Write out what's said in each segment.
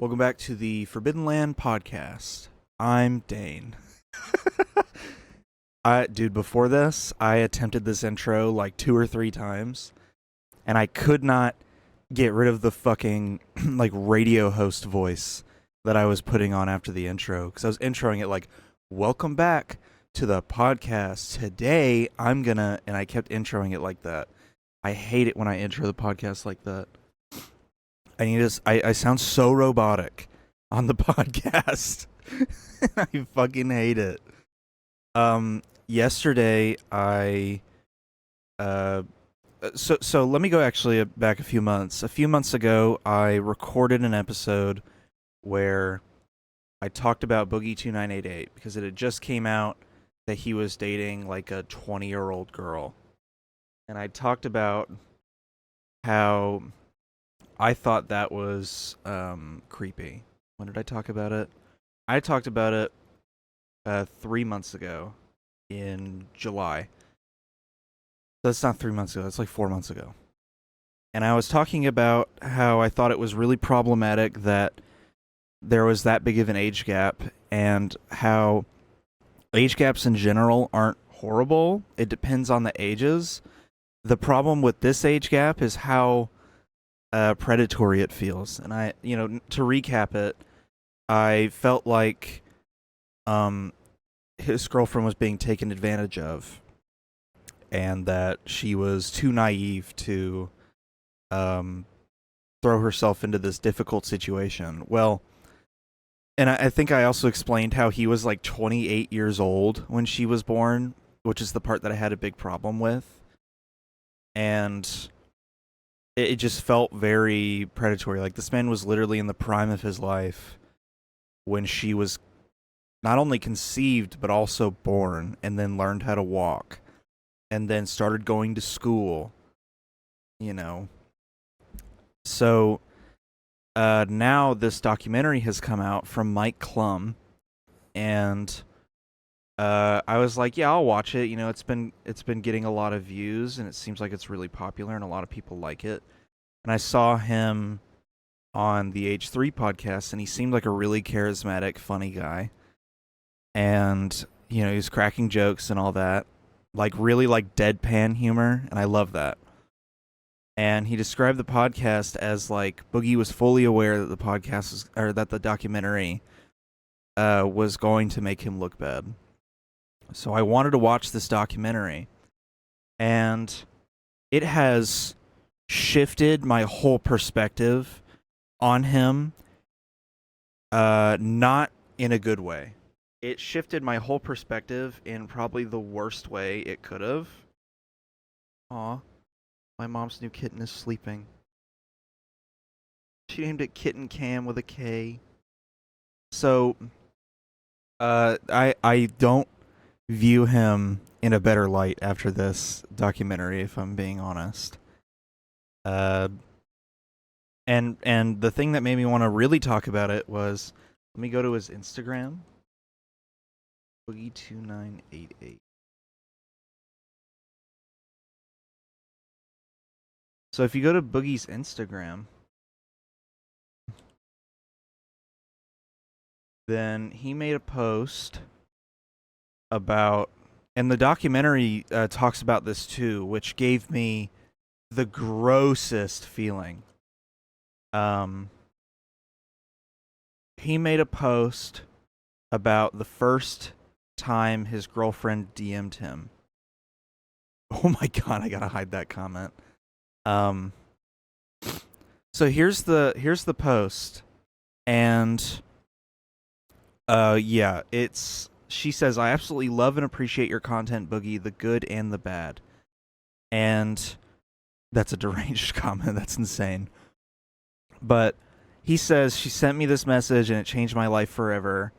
Welcome back to the Forbidden Land podcast. I'm Dane. Dude, before this, I attempted this intro like 2 or 3 times, and I could not get rid of the fucking like radio host voice that I was putting on after the intro, because I was introing it like, "Welcome back to the podcast. Today, and I kept introing it like that. I hate it when I intro the podcast like that. I sound so robotic on the podcast. I fucking hate it. Yesterday so let me go actually back a few months. A few months ago, I recorded an episode where I talked about Boogie2988 because it had just came out that he was dating like a 20-year-old girl. And I talked about how I thought that was creepy. When did I talk about it? I talked about it 3 months ago in July. That's not 3 months ago. That's like 4 months ago. And I was talking about how I thought it was really problematic that there was that big of an age gap, and how age gaps in general aren't horrible. It depends on the ages. The problem with this age gap is how predatory it feels. And to recap it, I felt like his girlfriend was being taken advantage of, and that she was too naive to throw herself into this difficult situation. Well, and I think I also explained how he was like 28 years old when she was born, which is the part that I had a big problem with. And it just felt very predatory. Like, this man was literally in the prime of his life when she was not only conceived, but also born, and then learned how to walk, and then started going to school, So, now this documentary has come out from Mike Klum, and I was like, yeah, I'll watch it. It's been getting a lot of views, and it seems like it's really popular, and a lot of people like it. And I saw him on the H3 podcast, and he seemed like a really charismatic, funny guy. And, he was cracking jokes and all that. Like, really, like, deadpan humor, and I love that. And he described the podcast as, like, Boogie was fully aware that the podcast was, or that the documentary was going to make him look bad. So I wanted to watch this documentary, and it has shifted my whole perspective on him, not in a good way. It shifted my whole perspective in probably the worst way it could have. Aw, my mom's new kitten is sleeping. She named it Kitten Cam with a K. So, I don't view him in a better light after this documentary, if I'm being honest. And the thing that made me want to really talk about it was, let me go to his Instagram. Boogie2988. So if you go to Boogie's Instagram, then he made a post about, and the documentary talks about this too, which gave me the grossest feeling. He made a post about the first time his girlfriend DM'd him. Oh my god, I gotta hide that comment. So here's the post, and yeah, she says, "I absolutely love and appreciate your content, Boogie, the good and the bad." And that's a deranged comment. That's insane. But he says, "She sent me this message and it changed my life forever."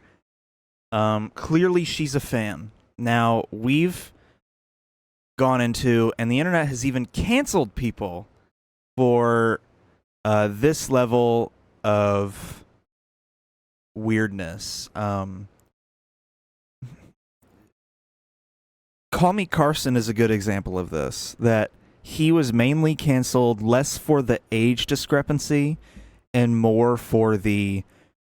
Clearly she's a fan. Now, we've gone into, and the internet has even canceled people for this level of weirdness. Call Me Carson is a good example of this, that he was mainly canceled less for the age discrepancy and more for the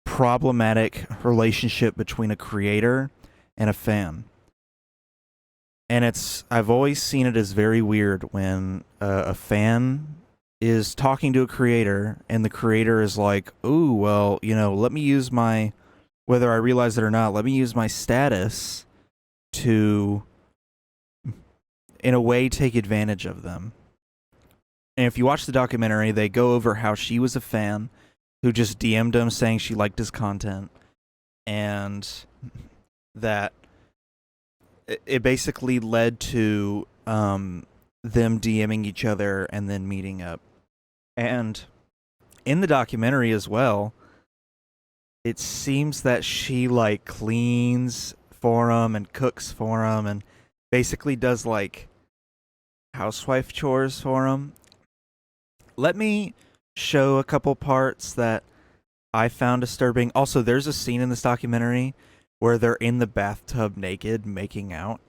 problematic relationship between a creator and a fan. And I've always seen it as very weird when a fan is talking to a creator and the creator is like, "Ooh, well, let me use my, whether I realize it or not, let me use my status to, in a way, take advantage of them." And if you watch the documentary, they go over how she was a fan who just DM'd him saying she liked his content, and that it basically led to them DMing each other and then meeting up. And in the documentary as well, it seems that she like cleans for him and cooks for him and basically does like housewife chores for him. Let me show a couple parts that I found disturbing. Also, there's a scene in this documentary where they're in the bathtub naked making out.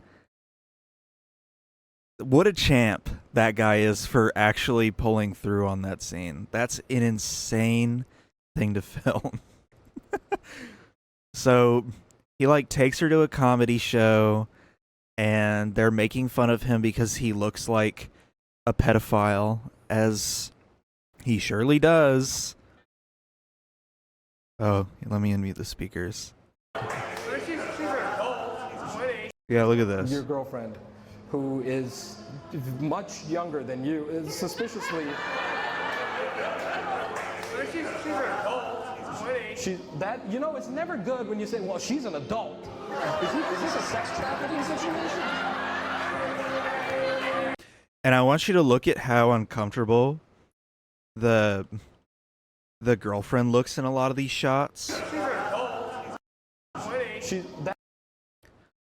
What a champ that guy is for actually pulling through on that scene. That's an insane thing to film. So he like takes her to a comedy show and they're making fun of him because he looks like a pedophile, as he surely does. Oh, let me unmute the speakers. Yeah, look at this. Your girlfriend, who is much younger than you, is suspiciously. It's never good when you say, "Well, she's an adult." Is this a sex trafficking situation? And I want you to look at how uncomfortable the girlfriend looks in a lot of these shots.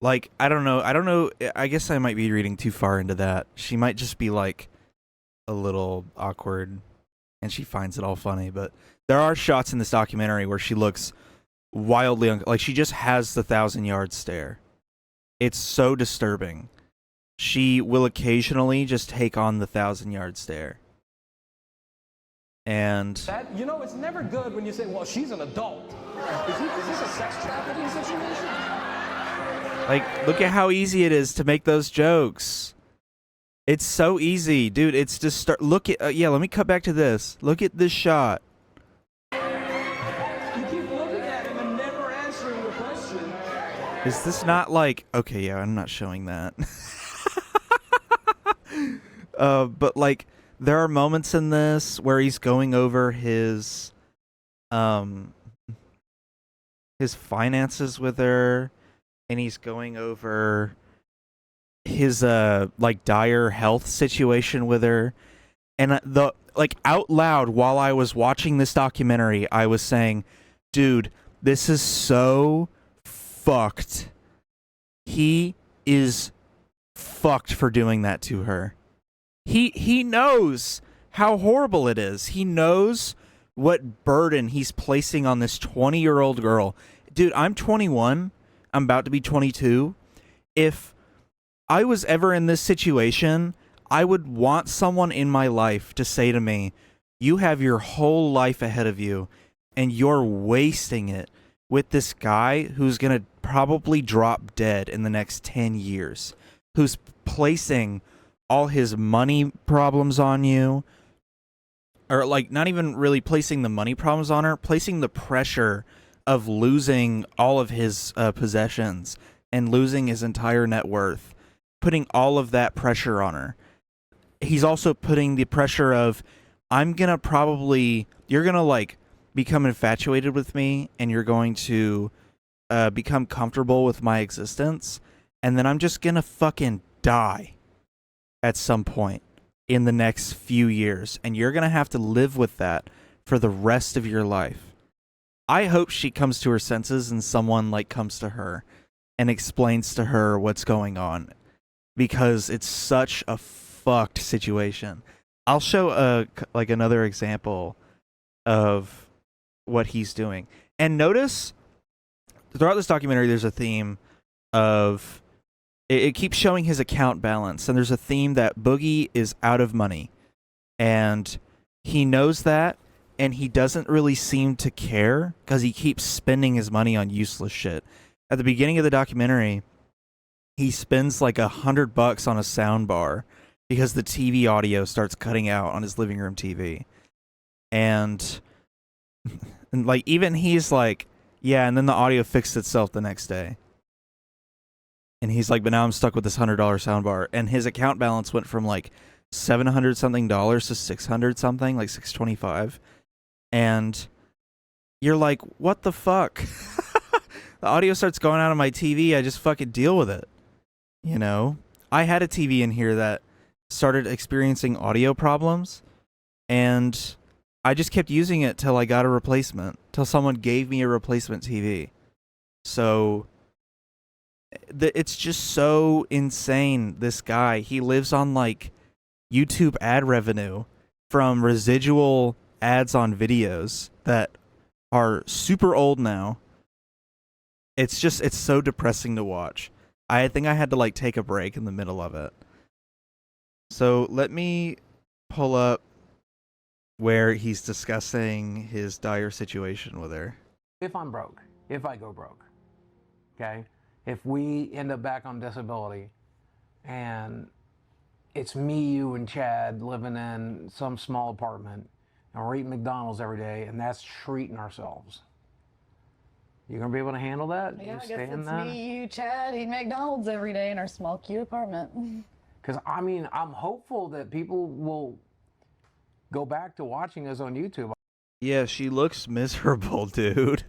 Like, I don't know. I guess I might be reading too far into that. She might just be like a little awkward and she finds it all funny, but there are shots in this documentary where she looks wildly like she just has the 1,000-yard stare. It's so disturbing. She will occasionally just take on the 1,000-yard stare. And it's never good when you say, "Well, she's an adult." Is this a sex trafficking situation? like, look at how easy it is to make those jokes. It's so easy, dude. It's just look at let me cut back to this. Look at this shot. You keep looking at him and never answering the question. Is this not like, okay, yeah, I'm not showing that. But like, there are moments in this where he's going over his finances with her, and he's going over his like dire health situation with her, and out loud while I was watching this documentary, I was saying, dude, this is so fucked. He is fucked for doing that to her. He knows how horrible it is. He knows what burden he's placing on this 20-year-old girl. Dude, I'm 21. I'm about to be 22. If I was ever in this situation, I would want someone in my life to say to me, "You have your whole life ahead of you, and you're wasting it with this guy who's going to probably drop dead in the next 10 years, who's placing all his money problems on you," or like not even really placing the money problems on her, placing the pressure of losing all of his possessions and losing his entire net worth, putting all of that pressure on her. He's also putting the pressure of, you're gonna like become infatuated with me, and you're going to become comfortable with my existence, and then I'm just gonna fucking die at some point in the next few years, and you're gonna have to live with that for the rest of your life. I hope she comes to her senses and someone like comes to her and explains to her what's going on, because it's such a fucked situation. I'll show another example of what he's doing. And notice throughout this documentary there's a theme of it keeps showing his account balance, and there's a theme that Boogie is out of money, and he knows that, and he doesn't really seem to care because he keeps spending his money on useless shit. At the beginning of the documentary, he spends like $100 on a sound bar because the TV audio starts cutting out on his living room TV. And like even he's like, yeah, and then the audio fixed itself the next day. And he's like, but now I'm stuck with this $100 soundbar. And his account balance went from like $700 something to $600 something, like $625. And you're like, what the fuck? The audio starts going out of my TV. I just fucking deal with it. You know, I had a TV in here that started experiencing audio problems, and I just kept using it till I got a replacement, till someone gave me a replacement TV. So it's just so insane. This guy, he lives on like YouTube ad revenue from residual ads on videos that are super old now. It's so depressing to watch. I think I had to like take a break in the middle of it. So let me pull up where he's discussing his dire situation with her. If I'm broke, if I go broke, okay, if we end up back on disability and it's me, you, and Chad living in some small apartment and we're eating McDonald's every day and that's treating ourselves, you gonna be able to handle that? Yeah, You I guess it's that? me, you, Chad, eating McDonald's every day in our small, cute apartment. Because, I mean, I'm hopeful that people will go back to watching us on YouTube. Yeah, she looks miserable, dude.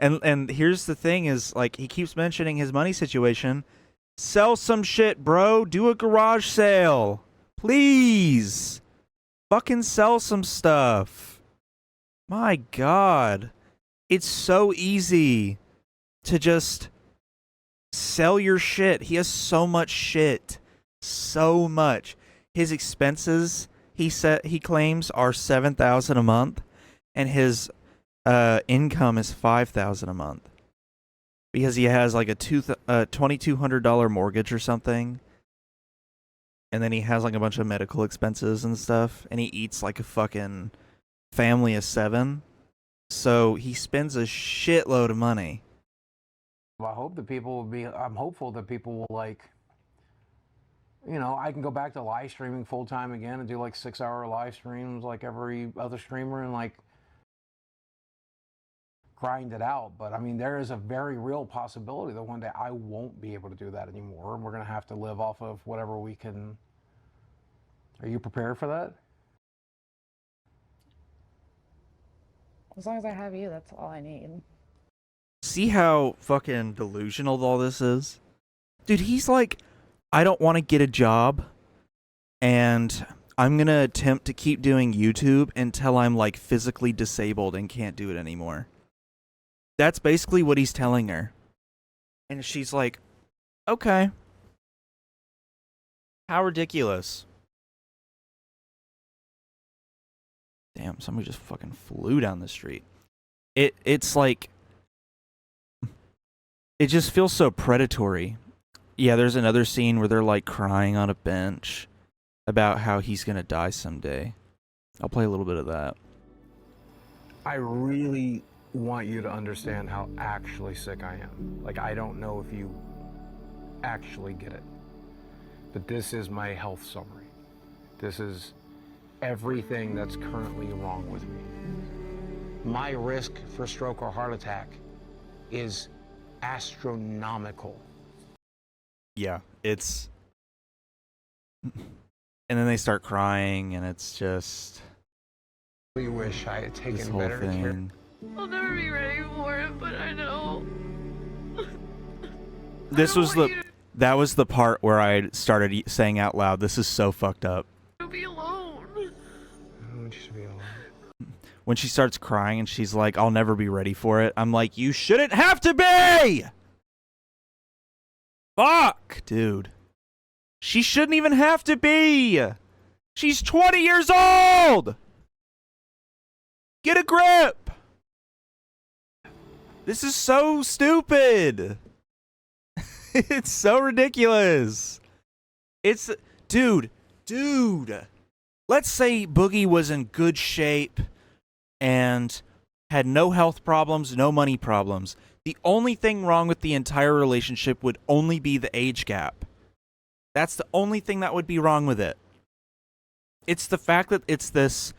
And here's the thing is, like, he keeps mentioning his money situation. Sell some shit, bro. Do a garage sale. Please. Fucking sell some stuff. My God. It's so easy to just sell your shit. He has so much shit. So much. His expenses, he claims, are $7,000 a month, and his income is $5,000 a month because he has like a $2,200 mortgage or something, and then he has like a bunch of medical expenses and stuff, and he eats like a fucking family of 7. So he spends a shitload of money. I hope that people will be, I'm hopeful that people will, like, you know, I can go back to live streaming full time again and do like 6-hour live streams like every other streamer and like grind it out. But I mean, there is a very real possibility that one day I won't be able to do that anymore, and we're going to have to live off of whatever we can. Are you prepared for that? As long as I have you, that's all I need. See how fucking delusional all this is? Dude, he's like, I don't want to get a job, and I'm going to attempt to keep doing YouTube until I'm like physically disabled and can't do it anymore. That's basically what he's telling her. And she's like, okay. How ridiculous. Damn, somebody just fucking flew down the street. It's like, it just feels so predatory. Yeah, there's another scene where they're like crying on a bench about how he's gonna die someday. I'll play a little bit of that. I really want you to understand how actually sick I am. Like, I don't know if you actually get it, but this is my health summary. This is everything that's currently wrong with me. My risk for stroke or heart attack is astronomical. Yeah, it's... And then they start crying, and it's just... We wish I had this taken whole better care. thing. I'll never be ready for it, but I know. This was the... That was the part where I started saying out loud, this is so fucked up. To be alone. I want you to be alone. When she starts crying and she's like, I'll never be ready for it. I'm like, you shouldn't have to be! Fuck, dude. She shouldn't even have to be! She's 20 years old! Get a grip! This is so stupid! It's so ridiculous. It's... Dude. Let's say Boogie was in good shape. and had no health problems, no money problems. The only thing wrong with the entire relationship would only be the age gap. That's the only thing that would be wrong with it. It's the fact that it's this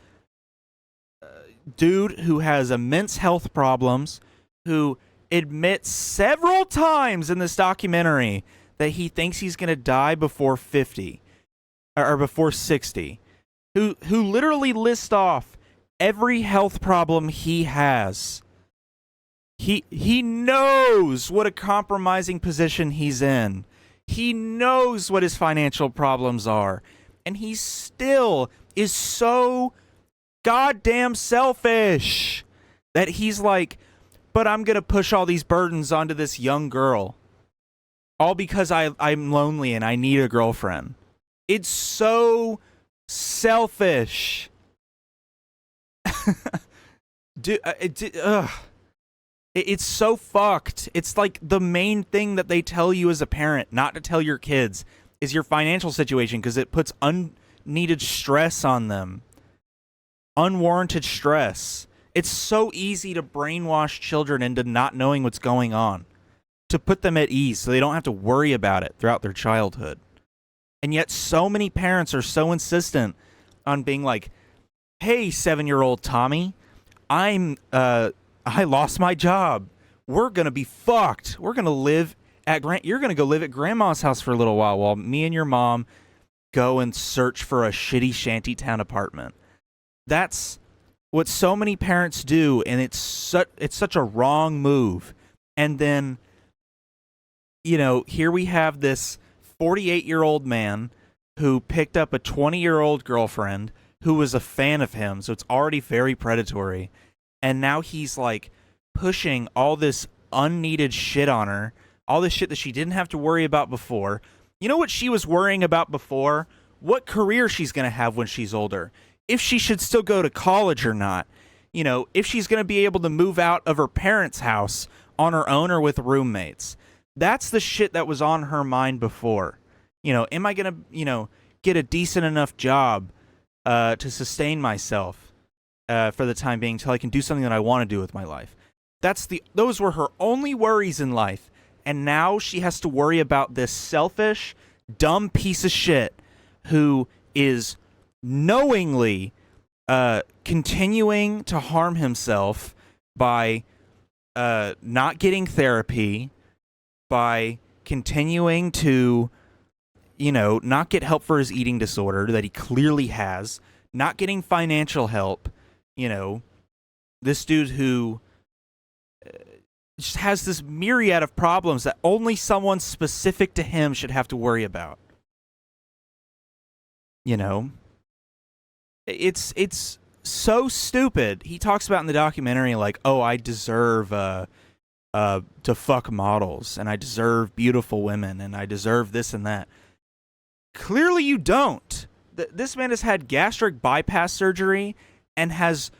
dude who has immense health problems, who admits several times in this documentary that he thinks he's going to die before 50 or before 60, who literally lists off every health problem he has. He knows what a compromising position he's in. He knows what his financial problems are, and he still is so goddamn selfish that he's like, but I'm going to push all these burdens onto this young girl. All because I'm lonely and I need a girlfriend. It's so selfish. It's so fucked. It's like the main thing that they tell you as a parent not to tell your kids is your financial situation, because it puts unneeded stress on them. Unwarranted stress. It's so easy to brainwash children into not knowing what's going on, to put them at ease so they don't have to worry about it throughout their childhood. And yet so many parents are so insistent on being like, hey, 7-year-old Tommy, I lost my job. We're going to be fucked. We're going to live at you're going to go live at grandma's house for a little while me and your mom go and search for a shitty shantytown apartment. That's what so many parents do, and it's such a wrong move. And then, you know, here we have this 48-year-old man who picked up a 20-year-old girlfriend who was a fan of him, so it's already very predatory. And now he's like pushing all this unneeded shit on her, all this shit that she didn't have to worry about before. You know what she was worrying about before? What career she's going to have when she's older. If she should still go to college or not. You know, if she's going to be able to move out of her parents' house on her own or with roommates. That's the shit that was on her mind before. You know, am I going to, you know, get a decent enough job to sustain myself for the time being till I can do something that I want to do with my life? Those were her only worries in life. And now she has to worry about this selfish, dumb piece of shit who is knowingly continuing to harm himself by not getting therapy, by continuing to, you know, not get help for his eating disorder that he clearly has, not getting financial help. You know, this dude who just has this myriad of problems that only someone specific to him should have to worry about. You know, it's so stupid. He talks about in the documentary like, oh, I deserve to fuck models, and I deserve beautiful women, and I deserve this and that. Clearly you don't. This man has had gastric bypass surgery and has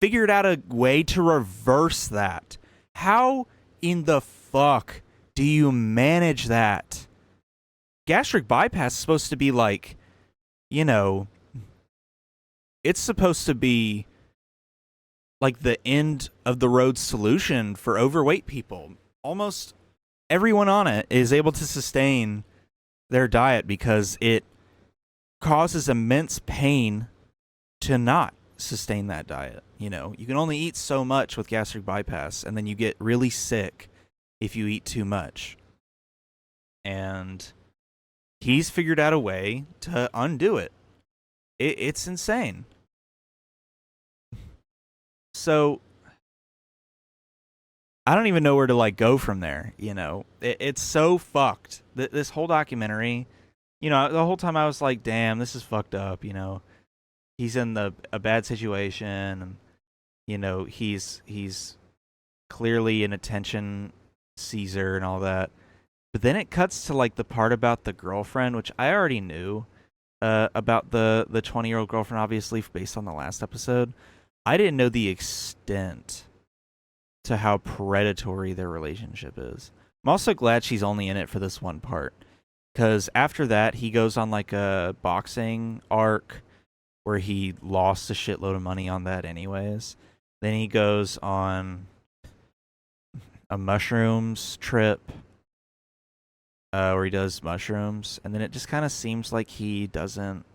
figured out a way to reverse that. How in the fuck do you manage that? Gastric bypass is supposed to be like, you know, it's supposed to be like the end of the road solution for overweight people. Almost everyone on it is able to sustain their diet because it causes immense pain to not sustain that diet. You know, you can only eat so much with gastric bypass, and then you get really sick if you eat too much. And he's figured out a way to undo it. It's insane. So I don't even know where to like go from there. You know, it's so fucked. This whole documentary, you know, the whole time I was like, damn, this is fucked up. You know, he's in a bad situation, and you know, he's clearly an attention seeker and all that. But then it cuts to like the part about the girlfriend, which I already knew about the 20-year-old girlfriend, obviously based on the last episode. I didn't know the extent to how predatory their relationship is. I'm also glad she's only in it for this one part, because after that he goes on like a boxing arc where he lost a shitload of money on that anyways. Then he goes on a mushrooms trip where he does mushrooms, and then it just kind of seems like he doesn't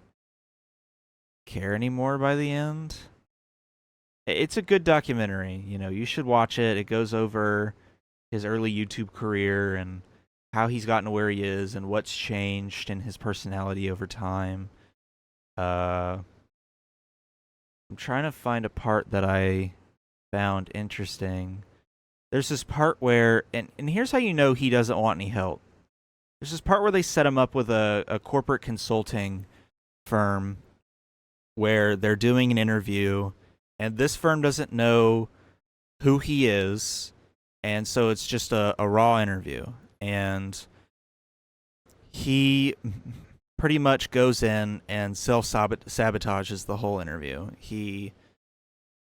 care anymore by the end. It's a good documentary, you know, you should watch it. It goes over his early YouTube career and how he's gotten to where he is and what's changed in his personality over time. I'm trying to find a part that I found interesting. There's this part where, and here's how you know he doesn't want any help. There's this part where they set him up with a corporate consulting firm where they're doing an interview, and this firm doesn't know who he is, and so it's just a raw interview. And he pretty much goes in and self-sabotages the whole interview. He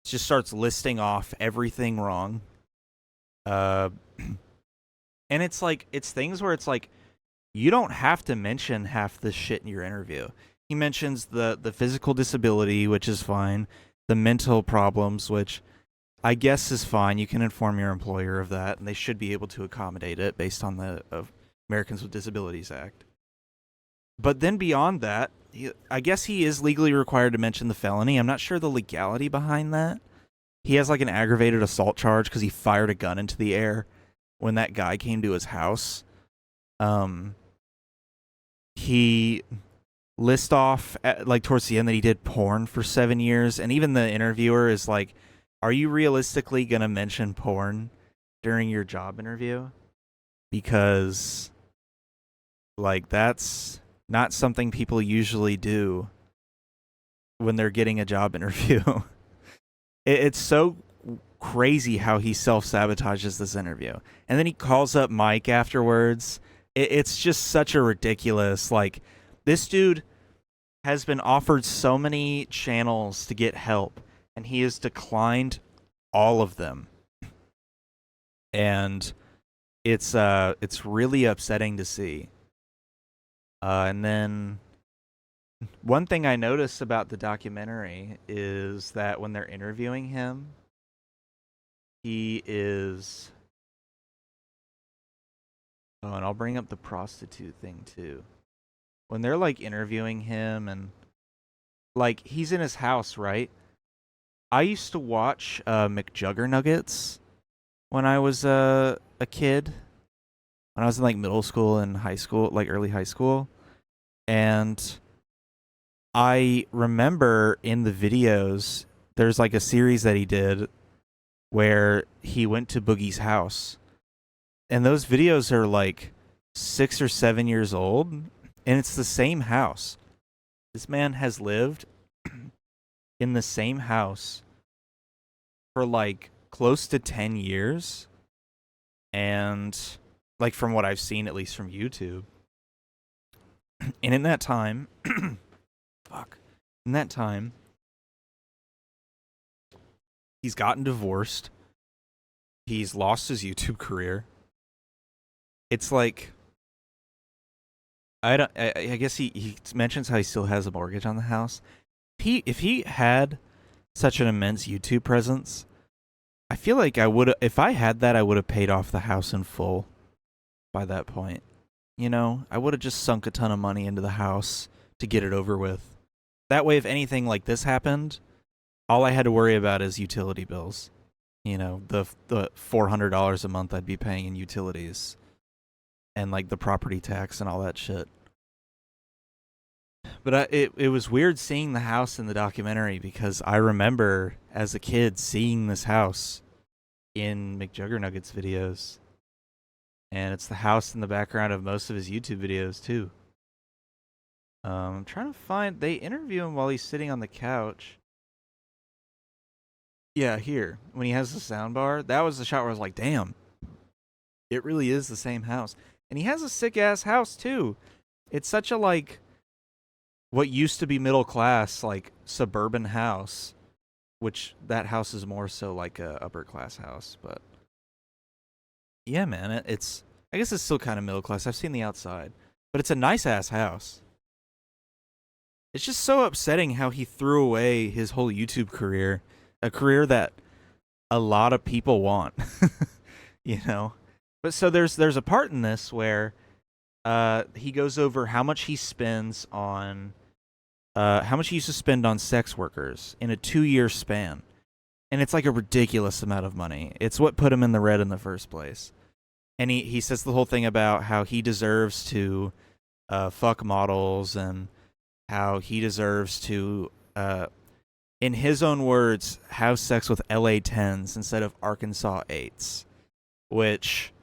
just starts listing off everything wrong. And it's like, it's things where it's like, you don't have to mention half this shit in your interview. He mentions the physical disability, which is fine. The mental problems, which I guess is fine. You can inform your employer of that, and they should be able to accommodate it based on the Americans with Disabilities Act. But then beyond that, I guess he is legally required to mention the felony. I'm not sure the legality behind that. He has like an aggravated assault charge because he fired a gun into the air when that guy came to his house. He lists off like towards the end that he did porn for 7 years, and even the interviewer is like, are you realistically gonna mention porn during your job interview? Because like that's not something people usually do when they're getting a job interview. It's so crazy how he self-sabotages this interview. And then he calls up Mike afterwards. It's just such a ridiculous, like, this dude has been offered so many channels to get help, and he has declined all of them. And it's really upsetting to see. And then one thing I noticed about the documentary is that when they're interviewing him, he is... Oh, and I'll bring up the prostitute thing too. When they're like interviewing him and like he's in his house, right? I used to watch McJuggernuggets when I was a kid. When I was in like middle school and high school, like early high school. And I remember in the videos, there's like a series that he did where he went to Boogie's house. And those videos are like 6 or 7 years old, and it's the same house. This man has lived in the same house for like close to 10 years. And like from what I've seen, at least from YouTube. And in that time, in that time, he's gotten divorced. He's lost his YouTube career. It's like, I guess he mentions how he still has a mortgage on the house. If he had such an immense YouTube presence, I feel like if I had that, I would have paid off the house in full by that point. You know, I would have just sunk a ton of money into the house to get it over with. That way, if anything like this happened, all I had to worry about is utility bills. You know, the $400 a month I'd be paying in utilities. And like the property tax and all that shit. But it was weird seeing the house in the documentary because I remember as a kid seeing this house in McJuggernuggets videos. And it's the house in the background of most of his YouTube videos too. I'm trying to find, they interview him while he's sitting on the couch. Yeah, here, when he has the soundbar, that was the shot where I was like, damn, it really is the same house. And he has a sick-ass house, too. It's such a, like, what used to be middle-class, like, suburban house. Which, that house is more so like a upper-class house, but... Yeah, man, it's... I guess it's still kind of middle-class. I've seen the outside. But it's a nice-ass house. It's just so upsetting how he threw away his whole YouTube career. A career that a lot of people want. You know? But so there's a part in this where he goes over how much he spends on how much he used to spend on sex workers in a 2-year span. And it's like a ridiculous amount of money. It's what put him in the red in the first place. And he says the whole thing about how he deserves to fuck models and how he deserves to, in his own words, have sex with LA 10s instead of Arkansas 8s. Which,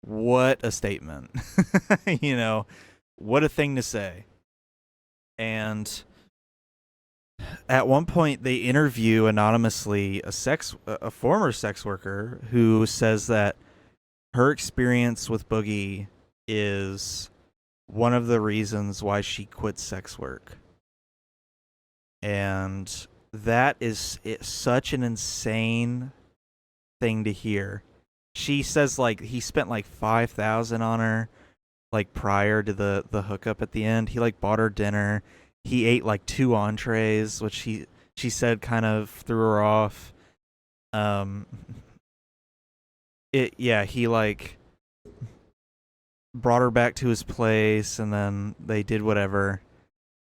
what a statement. You know, what a thing to say. And at one point they interview anonymously a former sex worker who says that her experience with Boogie is one of the reasons why she quit sex work. And that is such an insane thing to hear. She says like he spent like $5,000 on her like prior to the hookup at the end. He like bought her dinner. He ate like 2 entrees, which she said kind of threw her off. He like brought her back to his place and then they did whatever.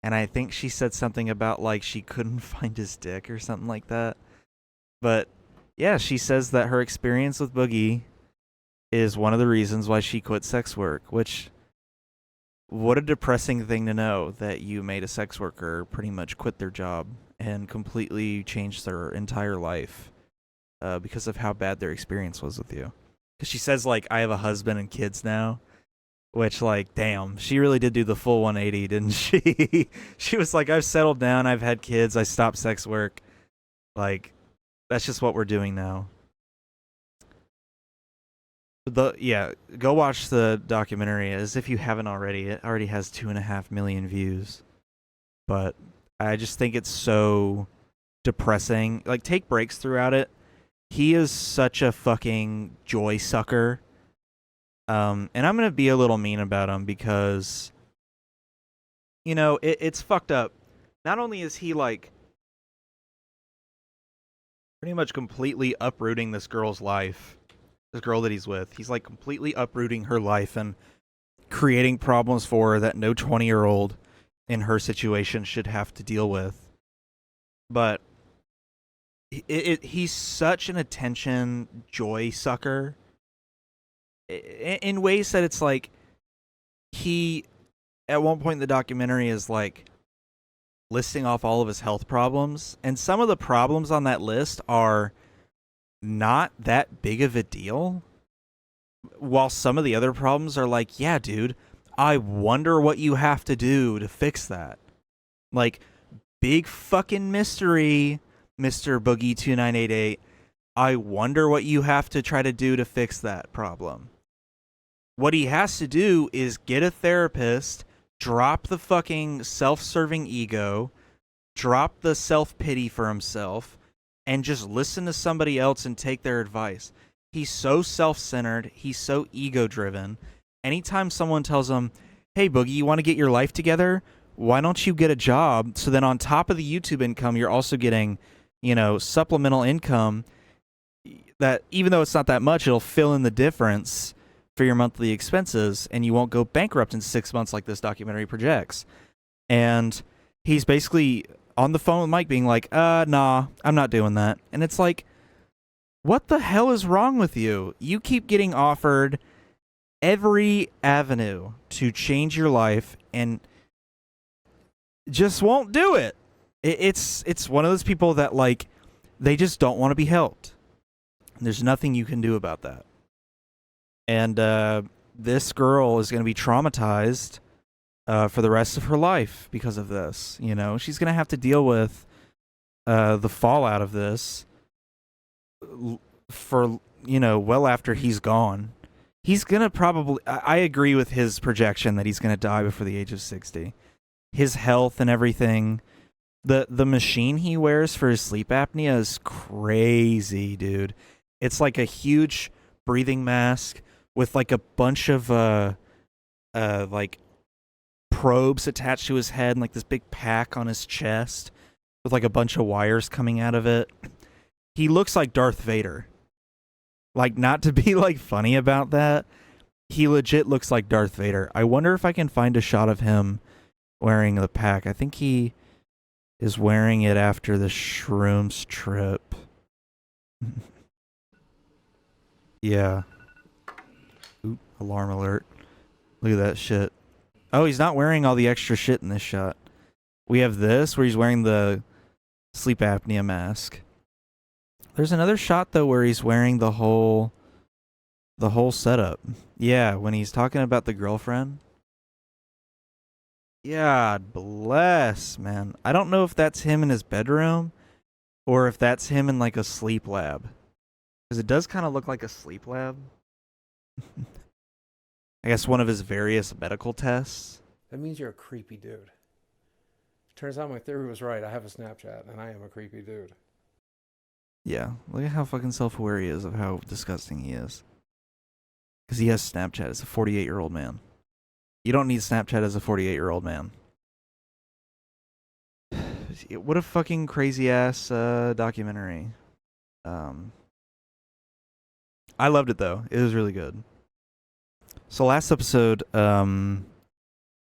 And I think she said something about like she couldn't find his dick or something like that. But yeah, she says that her experience with Boogie is one of the reasons why she quit sex work, which, what a depressing thing to know, that you made a sex worker pretty much quit their job and completely changed their entire life because of how bad their experience was with you. Because she says, like, I have a husband and kids now, which, like, damn, she really did do the full 180, didn't she? She was like, I've settled down, I've had kids, I stopped sex work. Like, that's just what we're doing now. Go watch the documentary as if you haven't already. It already has 2.5 million views. But I just think it's so depressing. Like, take breaks throughout it. He is such a fucking joy sucker. And I'm going to be a little mean about him because, you know, it's fucked up. Not only is he, like, pretty much completely uprooting this girl's life, this girl that he's with. He's like completely uprooting her life and creating problems for her that no 20-year-old in her situation should have to deal with. But he's such an attention joy sucker in ways that it's like he, at one point in the documentary, is like listing off all of his health problems. And some of the problems on that list are not that big of a deal, while some of the other problems are like, yeah, dude, I wonder what you have to do to fix that. Like, big fucking mystery, Mr. Boogie2988. I wonder what you have to try to do to fix that problem. What he has to do is get a therapist, drop the fucking self-serving ego, drop the self-pity for himself, and just listen to somebody else and take their advice. He's so self-centered. He's so ego-driven. Anytime someone tells him, hey, Boogie, you want to get your life together? Why don't you get a job? So then on top of the YouTube income, you're also getting, you know, supplemental income that, even though it's not that much, it'll fill in the difference for your monthly expenses, and you won't go bankrupt in 6 months like this documentary projects. And he's basically on the phone with Mike being like, nah, I'm not doing that. And it's like, what the hell is wrong with you? You keep getting offered every avenue to change your life and just won't do it. It's one of those people that, like, they just don't want to be helped. There's nothing you can do about that. And this girl is going to be traumatized for the rest of her life because of this. You know, she's going to have to deal with the fallout of this for, you know, well after he's gone. He's going to probably, I agree with his projection that he's going to die before the age of 60. His health and everything. The machine he wears for his sleep apnea is crazy, dude. It's like a huge breathing mask with like a bunch of like probes attached to his head and like this big pack on his chest with like a bunch of wires coming out of it. he looks like Darth Vader. Like, not to be like funny about that, he legit looks like Darth Vader. I wonder if I can find a shot of him wearing the pack. I think he is wearing it after the shrooms trip. Yeah. Oop, alarm alert. Look at that shit. Oh, he's not wearing all the extra shit in this shot. We have this where he's wearing the sleep apnea mask. There's another shot though where he's wearing the whole setup. Yeah, when he's talking about the girlfriend. God bless, man. I don't know if that's him in his bedroom or if that's him in like a sleep lab. Because it does kind of look like a sleep lab. I guess one of his various medical tests. That means you're a creepy dude. Turns out my theory was right. I have a Snapchat, and I am a creepy dude. Yeah, look at how fucking self-aware he is of how disgusting he is. Because he has Snapchat as a 48-year-old man. You don't need Snapchat as a 48-year-old man. What a fucking crazy-ass documentary. I loved it, though. It was really good. So last episode,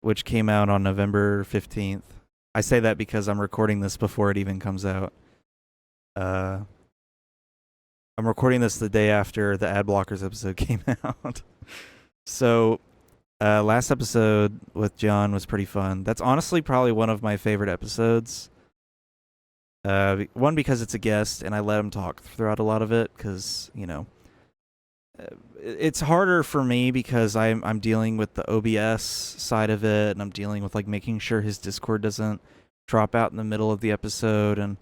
which came out on November 15th, I say that because I'm recording this before it even comes out. I'm recording this the day after the ad blockers episode came out. So, last episode with John was pretty fun. That's honestly probably one of my favorite episodes. One, because it's a guest and I let him talk throughout a lot of it, because, you know, it's harder for me because I'm dealing with the OBS side of it, and I'm dealing with like making sure his Discord doesn't drop out in the middle of the episode, and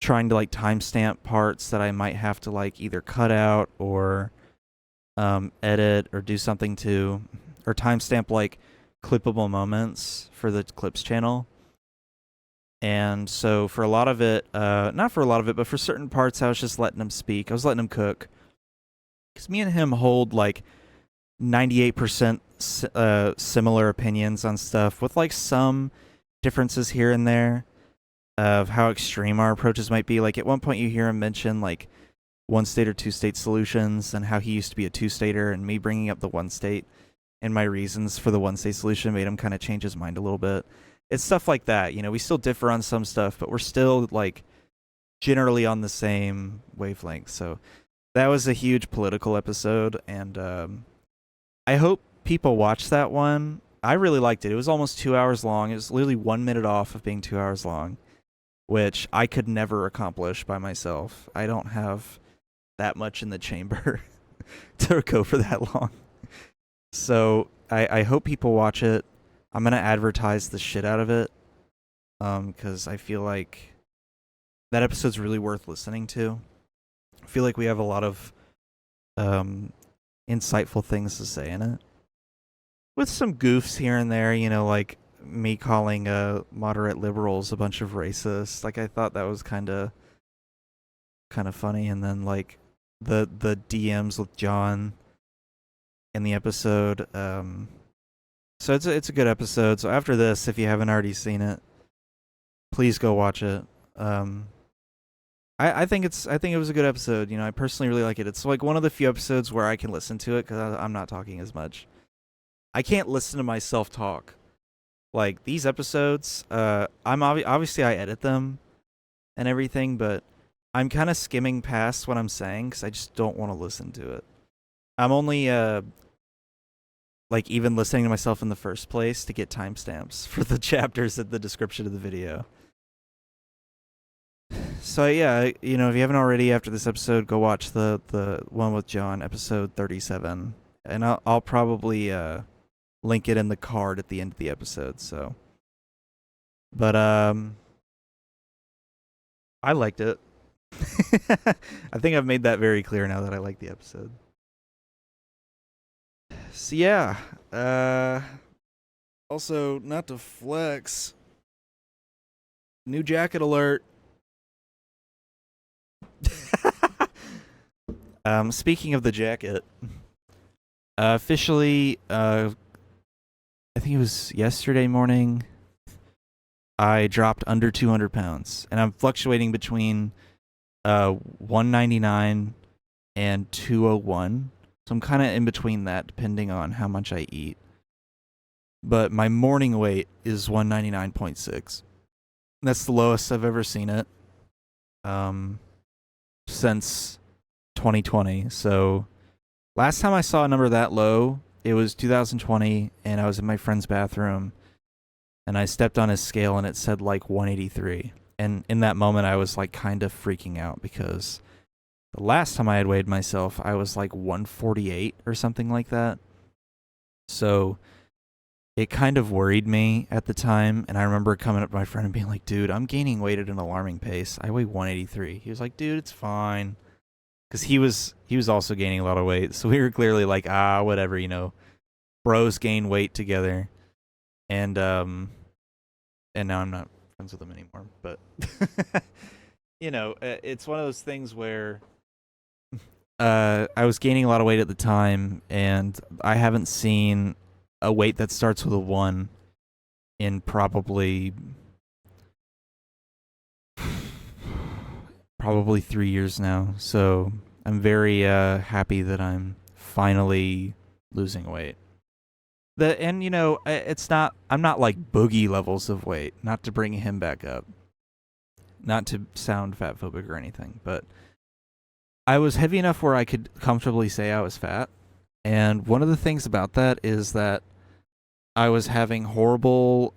trying to like timestamp parts that I might have to like either cut out or edit or do something to, or timestamp like clippable moments for the clips channel. And so for a lot of it, not for a lot of it, but for certain parts, I was just letting him speak. I was letting him cook. Because me and him hold like 98% similar opinions on stuff, with like some differences here and there of how extreme our approaches might be. Like at one point you hear him mention like one state or two state solutions, and how he used to be a two-stater, and me bringing up the one state and my reasons for the one state solution made him kind of change his mind a little bit. It's stuff like that. You know, we still differ on some stuff, but we're still like generally on the same wavelength. So that was a huge political episode, and I hope people watch that one. I really liked it. It was almost 2 hours long. It was literally 1 minute off of being 2 hours long, which I could never accomplish by myself. I don't have that much in the chamber to go for that long. So I hope people watch it. I'm going to advertise the shit out of it, because I feel like that episode's really worth listening to. I feel like we have a lot of insightful things to say in it, with some goofs here and there, you know, like me calling moderate liberals a bunch of racists. Like, I thought that was kind of funny. And then like the DMs with John in the episode. So it's a good episode. So after this, if you haven't already seen it, please go watch it. I think it was a good episode. You know, I personally really like it. It's like one of the few episodes where I can listen to it because I'm not talking as much. I can't listen to myself talk. Like these episodes, obviously I edit them and everything, but I'm kind of skimming past what I'm saying because I just don't want to listen to it. I'm only like even listening to myself in the first place to get timestamps for the chapters in the description of the video. So yeah, you know, if you haven't already, after this episode, go watch the one with John, episode 37, and I'll probably link it in the card at the end of the episode. So, but I liked it. I think I've made that very clear now that I like the episode. So yeah, also, not to flex, new jacket alert. Speaking of the jacket, officially, I think it was yesterday morning, I dropped under 200 pounds, and I'm fluctuating between 199 and 201. So I'm kind of in between that depending on how much I eat. But my morning weight is 199.6. That's the lowest I've ever seen it. Since 2020. So last time I saw a number that low, it was 2020, and I was in my friend's bathroom, and I stepped on his scale, and it said like 183. And in that moment, I was like kind of freaking out because the last time I had weighed myself, I was like 148 or something like that. So it kind of worried me at the time, and I remember coming up to my friend and being like, dude, I'm gaining weight at an alarming pace. I weigh 183. He was like, dude, it's fine. Because he was also gaining a lot of weight. So we were clearly like, whatever, you know. Bros gain weight together. And now I'm not friends with him anymore. But, you know, it's one of those things where I was gaining a lot of weight at the time, and I haven't seen a weight that starts with a 1 in probably 3 years now. So I'm very happy that I'm finally losing weight. And you know, I'm not like Boogie levels of weight, not to bring him back up, not to sound fat phobic or anything, but I was heavy enough where I could comfortably say I was fat. And one of the things about that is that I was having horrible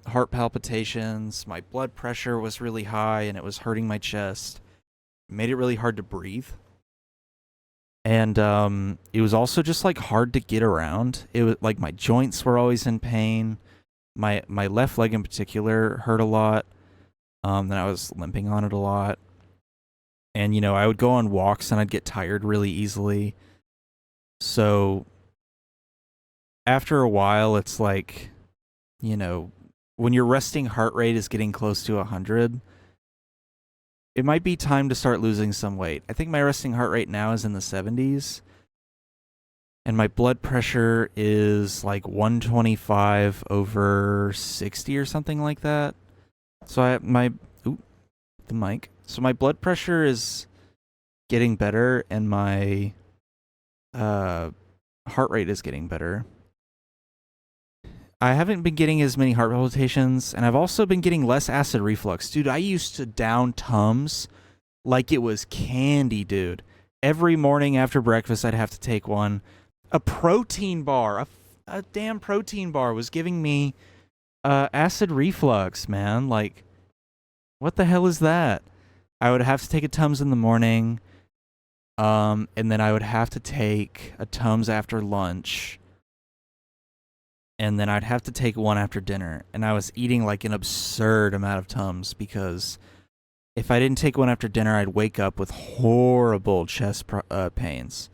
heart palpitations. My blood pressure was really high, and it was hurting my chest. It made it really hard to breathe. And it was also just like hard to get around. It was like my joints were always in pain. My left leg in particular hurt a lot. Then I was limping on it a lot. And you know, I would go on walks and I'd get tired really easily. So after a while, it's like, you know, when your resting heart rate is getting close to 100, it might be time to start losing some weight. I think my resting heart rate now is in the 70s, and my blood pressure is like 125 over 60 or something like that. So the mic. So my blood pressure is getting better, and my heart rate is getting better. I haven't been getting as many heart palpitations, and I've also been getting less acid reflux. Dude, I used to down Tums like it was candy, dude. Every morning after breakfast, I'd have to take one. A protein bar, a damn protein bar was giving me acid reflux, man. Like, what the hell is that? I would have to take a Tums in the morning, and then I would have to take a Tums after lunch. And then I'd have to take one after dinner. And I was eating like an absurd amount of Tums because if I didn't take one after dinner, I'd wake up with horrible chest pains.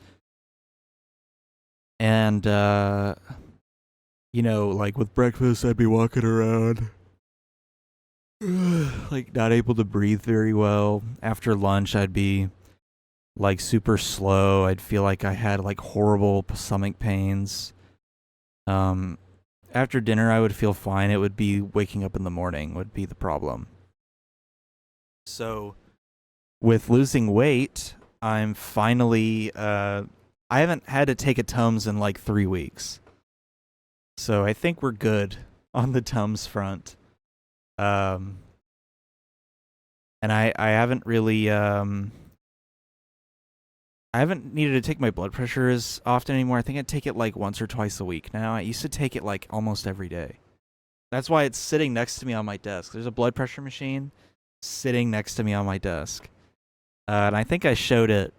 And, you know, like with breakfast, I'd be walking around, like not able to breathe very well. After lunch, I'd be like super slow. I'd feel like I had like horrible stomach pains. After dinner, I would feel fine. It would be waking up in the morning would be the problem. So, with losing weight, I'm finally, I haven't had to take a Tums in like 3 weeks. So I think we're good on the Tums front. And I haven't really, I haven't needed to take my blood pressure as often anymore. I think I take it like once or twice a week now. I used to take it like almost every day. That's why it's sitting next to me on my desk. There's a blood pressure machine sitting next to me on my desk. And I think I showed it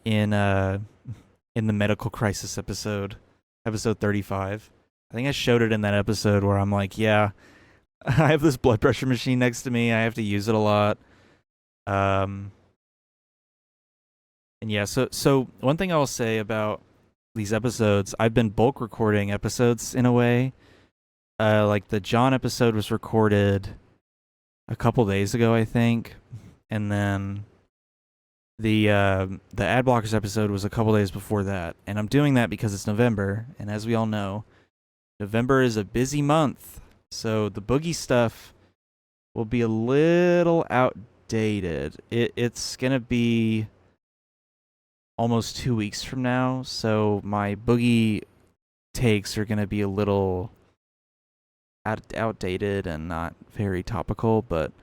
in the medical crisis episode 35. I think I showed it in that episode where I'm like, yeah, I have this blood pressure machine next to me. I have to use it a lot. And yeah, so one thing I will say about these episodes, I've been bulk recording episodes in a way. Like the John episode was recorded a couple days ago, I think, and then the ad blockers episode was a couple days before that. And I'm doing that because it's November, and as we all know, November is a busy month, so the boogie stuff will be a little outdated dated. It's gonna be almost 2 weeks from now, so my Boogie takes are gonna be a little outdated and not very topical, but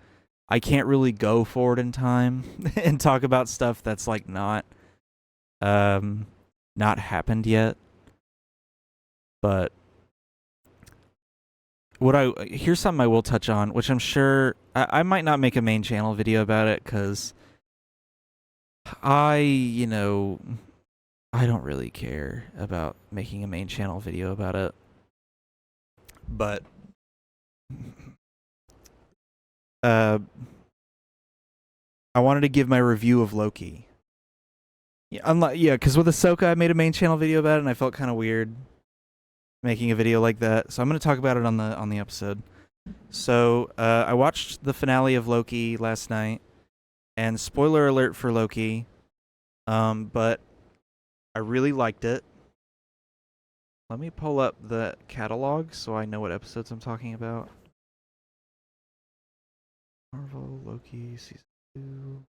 I can't really go forward in time and talk about stuff that's like not happened yet. But here's something I will touch on, which I'm sure I might not make a main channel video about it because I don't really care about making a main channel video about it. But I wanted to give my review of Loki. Yeah, because with Ahsoka, I made a main channel video about it, and I felt kind of weird making a video like that. So I'm going to talk about it on the episode. So I watched the finale of Loki last night, and spoiler alert for Loki, but I really liked it. Let me pull up the catalog so I know what episodes I'm talking about. Marvel Loki season 2.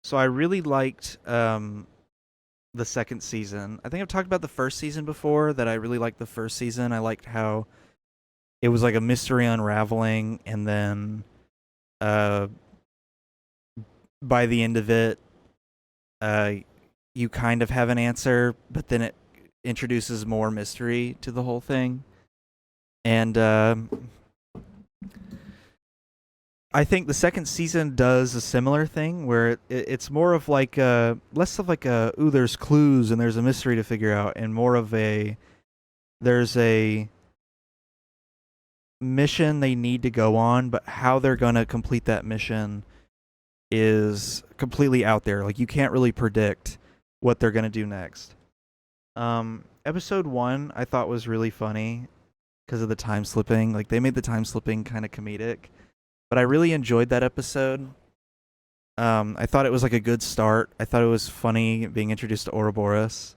So I really liked the second season. I think I've talked about the first season before, that I really liked the first season. I liked how it was like a mystery unraveling, and then by the end of it, you kind of have an answer, but then it introduces more mystery to the whole thing. And I think the second season does a similar thing where it's more of like less of like ooh, there's clues and there's a mystery to figure out, and more of there's a mission they need to go on, but how they're going to complete that mission is completely out there. Like, you can't really predict what they're going to do next. Episode 1 I thought was really funny because of the time slipping. Like, they made the time slipping kind of comedic. But I really enjoyed that episode. I thought it was like a good start. I thought it was funny being introduced to Ouroboros.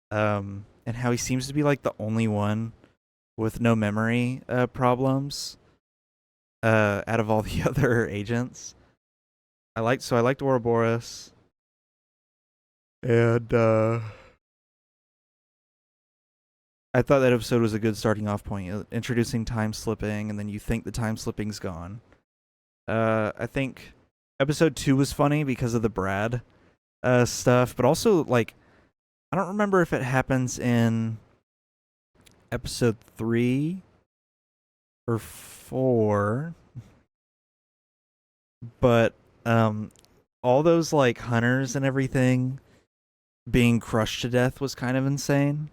And how he seems to be like the only one with no memory problems out of all the other agents. I liked Ouroboros. And I thought that episode was a good starting off point, introducing time slipping, and then you think the time slipping's gone. I think episode 2 was funny because of the Brad stuff, but also, like, I don't remember if it happens in episode 3 or 4, but all those, like, hunters and everything being crushed to death was kind of insane.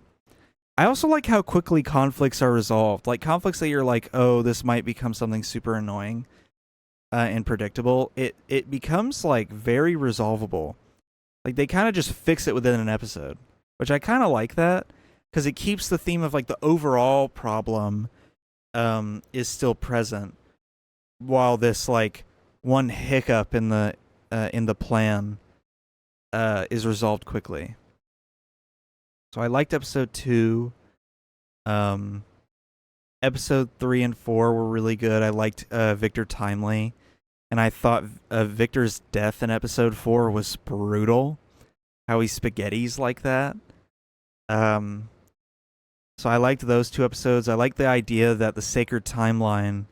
I also like how quickly conflicts are resolved. Like, conflicts that you're like, oh, this might become something super annoying and predictable. It becomes, like, very resolvable. Like, they kind of just fix it within an episode, which I kind of like that, because it keeps the theme of, like, the overall problem is still present, while this, like, one hiccup in the plan is resolved quickly. So I liked episode 2. Episode 3 and 4 were really good. I liked Victor Timely, and I thought Victor's death in episode 4 was brutal. How he spaghettis like that. So I liked those 2 episodes. I liked the idea that the sacred timeline.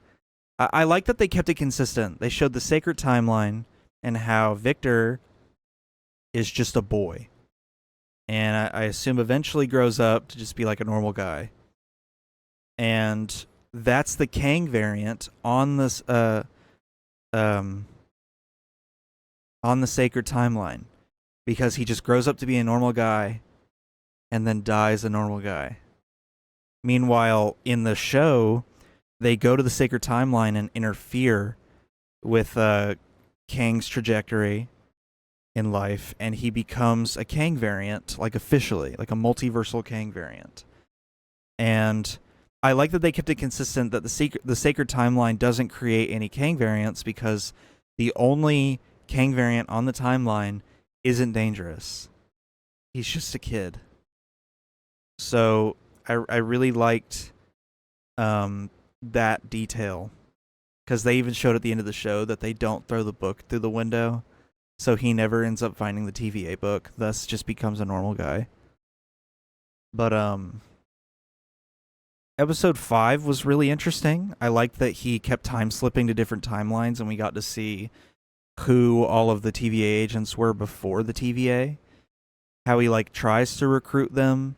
I like that they kept it consistent. They showed the sacred timeline and how Victor is just a boy. And I assume eventually grows up to just be like a normal guy. And that's the Kang variant on this on the sacred timeline, because he just grows up to be a normal guy and then dies a normal guy. Meanwhile, in the show, they go to the sacred timeline and interfere with Kang's trajectory in life, and he becomes a Kang variant, like officially, like a multiversal Kang variant. And I like that they kept it consistent, that the sacred timeline doesn't create any Kang variants, because the only Kang variant on the timeline isn't dangerous. He's just a kid. So I really liked that detail because they even showed at the end of the show that they don't throw the book through the window, so he never ends up finding the TVA book, thus just becomes a normal guy. But episode 5 was really interesting. I liked that he kept time slipping to different timelines, and we got to see who all of the TVA agents were before the TVA. How he like tries to recruit them,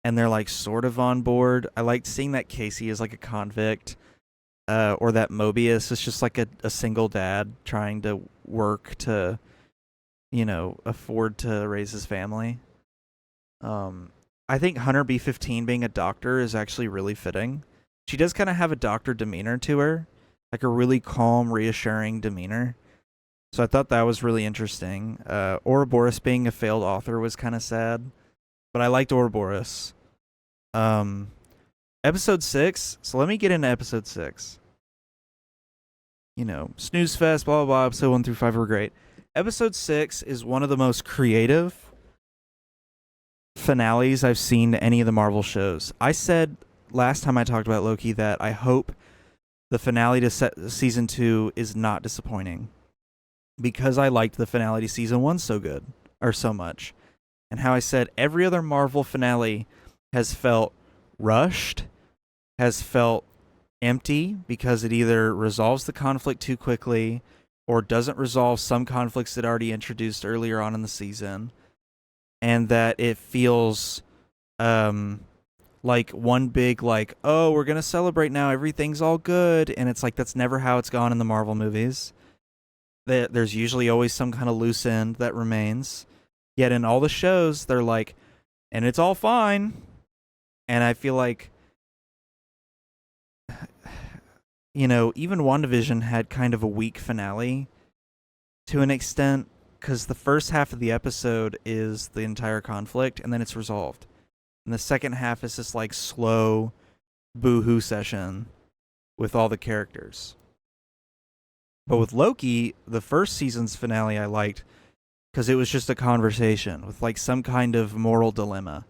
and they're like sort of on board. I liked seeing that Casey is like a convict, or that Mobius is just like a single dad trying to work to, afford to raise his family. I think Hunter B-15 being a doctor is actually really fitting. She does kind of have a doctor demeanor to her, like a really calm, reassuring demeanor. So I thought that was really interesting. Ouroboros being a failed author was kind of sad, but I liked Ouroboros. Episode 6. So let me get into episode 6. Snooze fest, blah, blah, blah. Episode 1 through 5 were great. Episode 6 is one of the most creative finales I've seen to any of the Marvel shows. I said last time I talked about Loki that I hope the finale to season 2 is not disappointing, because I liked the finale to season 1 so much. And how I said every other Marvel finale has felt rushed, has felt empty, because it either resolves the conflict too quickly or doesn't resolve some conflicts that already introduced earlier on in the season. And that it feels like one big, like, oh, we're going to celebrate now, everything's all good. And it's like, that's never how it's gone in the Marvel movies. There's usually always some kind of loose end that remains. Yet in all the shows, they're like, and it's all fine. And I feel like, even WandaVision had kind of a weak finale to an extent, because the first half of the episode is the entire conflict, and then it's resolved. And the second half is this like slow boo-hoo session with all the characters. But with Loki, the first season's finale I liked because it was just a conversation with like some kind of moral dilemma.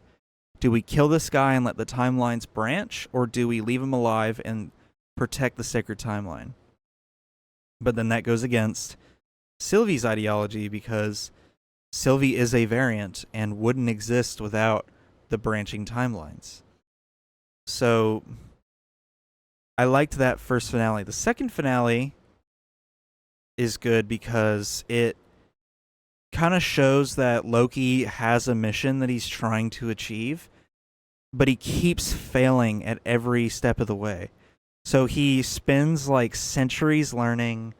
Do we kill this guy and let the timelines branch, or do we leave him alive and protect the sacred timeline? But then that goes against Sylvie's ideology, because Sylvie is a variant and wouldn't exist without the branching timelines. So I liked that first finale. The second finale is good because it kind of shows that Loki has a mission that he's trying to achieve, but he keeps failing at every step of the way. So he spends like centuries learning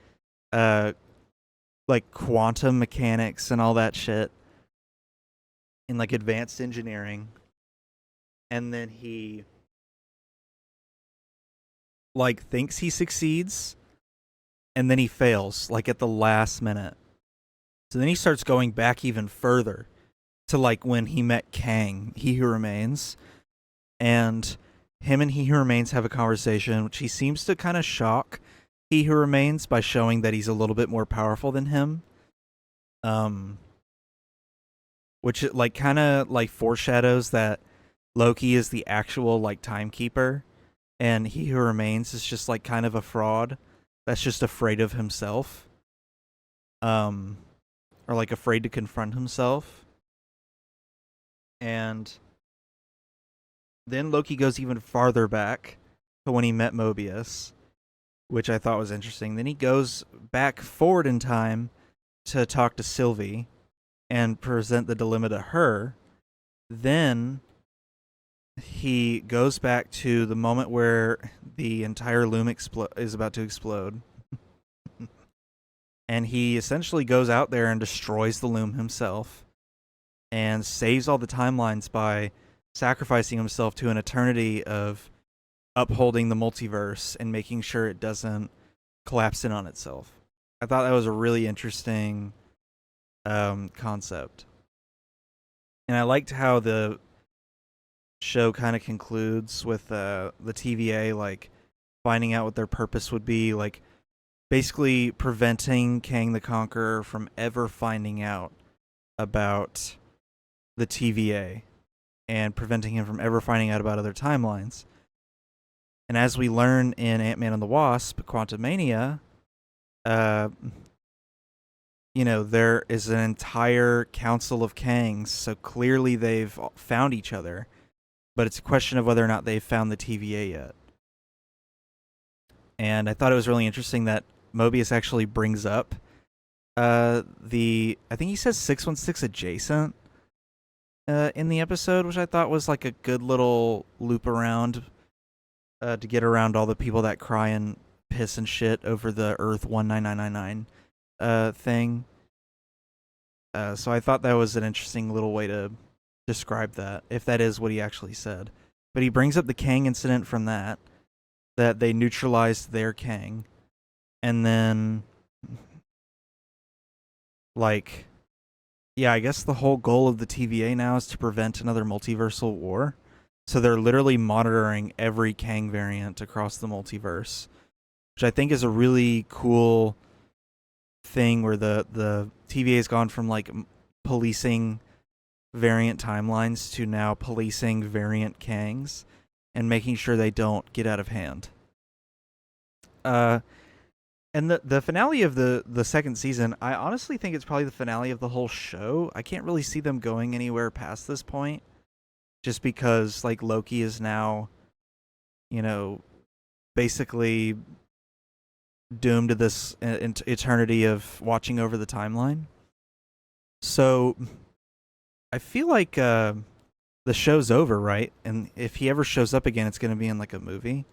like quantum mechanics and all that shit in like advanced engineering, and then he like thinks he succeeds, and then he fails like at the last minute. So then he starts going back even further to like when he met Kang, He Who Remains, and him and He Who Remains have a conversation, which he seems to kind of shock He Who Remains by showing that he's a little bit more powerful than him. Which it like kind of like foreshadows that Loki is the actual like timekeeper, and He Who Remains is just like kind of a fraud that's just afraid of himself. Or like afraid to confront himself. And then Loki goes even farther back to when he met Mobius, which I thought was interesting. Then he goes back forward in time to talk to Sylvie and present the dilemma to her. Then he goes back to the moment where the entire loom is about to explode. And he essentially goes out there and destroys the loom himself and saves all the timelines by sacrificing himself to an eternity of upholding the multiverse and making sure it doesn't collapse in on itself. I thought that was a really interesting concept. And I liked how the show kind of concludes with the TVA like finding out what their purpose would be, like basically preventing Kang the Conqueror from ever finding out about the TVA and preventing him from ever finding out about other timelines. And as we learn in Ant-Man and the Wasp, Quantumania, there is an entire council of Kangs, so clearly they've found each other, but it's a question of whether or not they've found the TVA yet. And I thought it was really interesting that Mobius actually brings up I think he says 616 adjacent in the episode, which I thought was like a good little loop around to get around all the people that cry and piss and shit over the Earth 19999 thing. So I thought that was an interesting little way to describe that, if that is what he actually said. But he brings up the Kang incident from that they neutralized their Kang, and then I guess the whole goal of the TVA now is to prevent another multiversal war. So they're literally monitoring every Kang variant across the multiverse, which I think is a really cool thing, where the TVA has gone from like policing variant timelines to now policing variant Kangs and making sure they don't get out of hand. And the finale of the second season, I honestly think it's probably the finale of the whole show. I can't really see them going anywhere past this point, just because like Loki is now, basically doomed to this eternity of watching over the timeline. So I feel like the show's over, right? And if he ever shows up again, it's going to be in like a movie.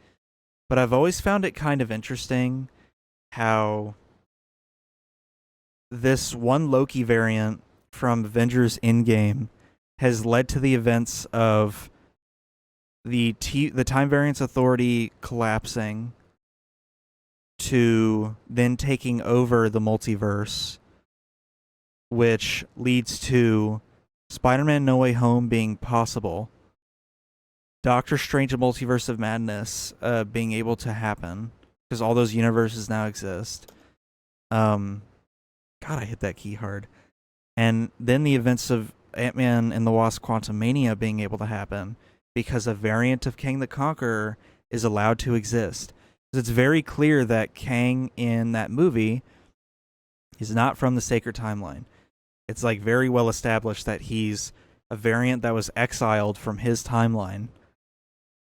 But I've always found it kind of interesting how this one Loki variant from Avengers Endgame has led to the events of the Time Variance Authority collapsing to then taking over the multiverse, which leads to Spider-Man No Way Home being possible, Doctor Strange and Multiverse of Madness being able to happen, because all those universes now exist. God, I hit that key hard. And then the events of Ant-Man and the Wasp Quantumania being able to happen, because a variant of Kang the Conqueror is allowed to exist. Because it's very clear that Kang in that movie is not from the Sacred Timeline. It's like very well established that he's a variant that was exiled from his timeline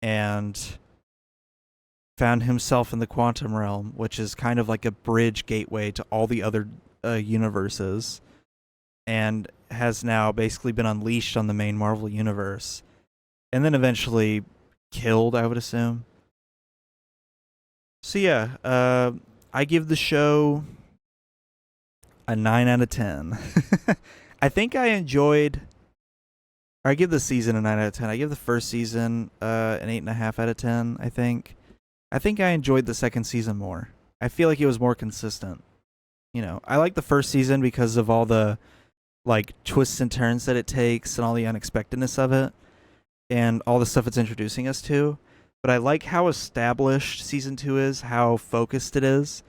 and found himself in the quantum realm, which is kind of like a bridge gateway to all the other universes, and has now basically been unleashed on the main Marvel universe, and then eventually killed, I would assume. So yeah, I give the show a 9 out of 10. I think I enjoyed... Or I give the season a 9 out of 10. I give the first season an 8.5 out of 10, I think. I think I enjoyed the second season more. I feel like it was more consistent. I like the first season because of all the like twists and turns that it takes and all the unexpectedness of it and all the stuff it's introducing us to. But I like how established season 2 is, how focused it is,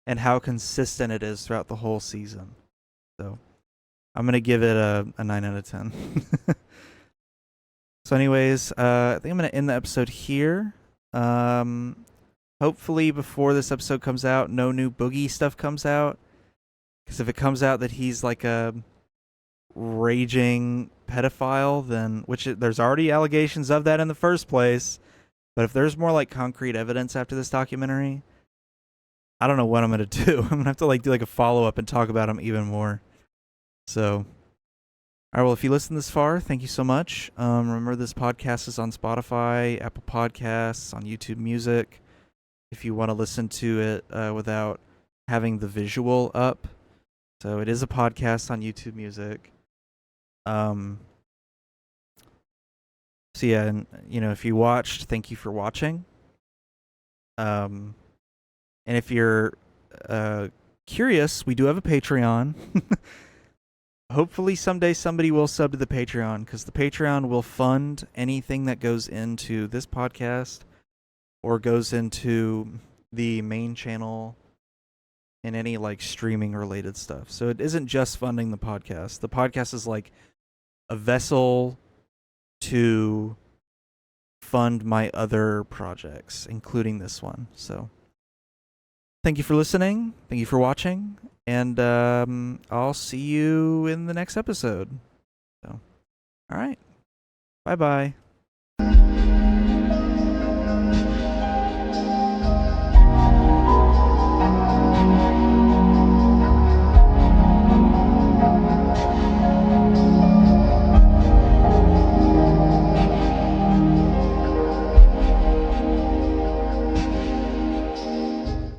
and how consistent it is throughout the whole season. So I'm going to give it a 9 out of 10. So anyways, I think I'm going to end the episode here. Hopefully before this episode comes out, no new Boogie stuff comes out. Because if it comes out that he's like a raging pedophile, then there's already allegations of that in the first place. But if there's more like concrete evidence after this documentary, I don't know what I'm going to do. I'm going to have to like do like a follow-up and talk about him even more. So, all right, well, if you listened this far, thank you so much. Remember, this podcast is on Spotify, Apple Podcasts, on YouTube Music. If you want to listen to it without having the visual up. So it is a podcast on YouTube Music. So yeah, and if you watched, thank you for watching. And if you're curious, we do have a Patreon. Hopefully someday somebody will sub to the Patreon, because the Patreon will fund anything that goes into this podcast or goes into the main channel and any like streaming related stuff. So it isn't just funding the podcast. The podcast is like a vessel to fund my other projects, including this one. So thank you for listening. Thank you for watching. And I'll see you in the next episode. So, all right. Bye-bye.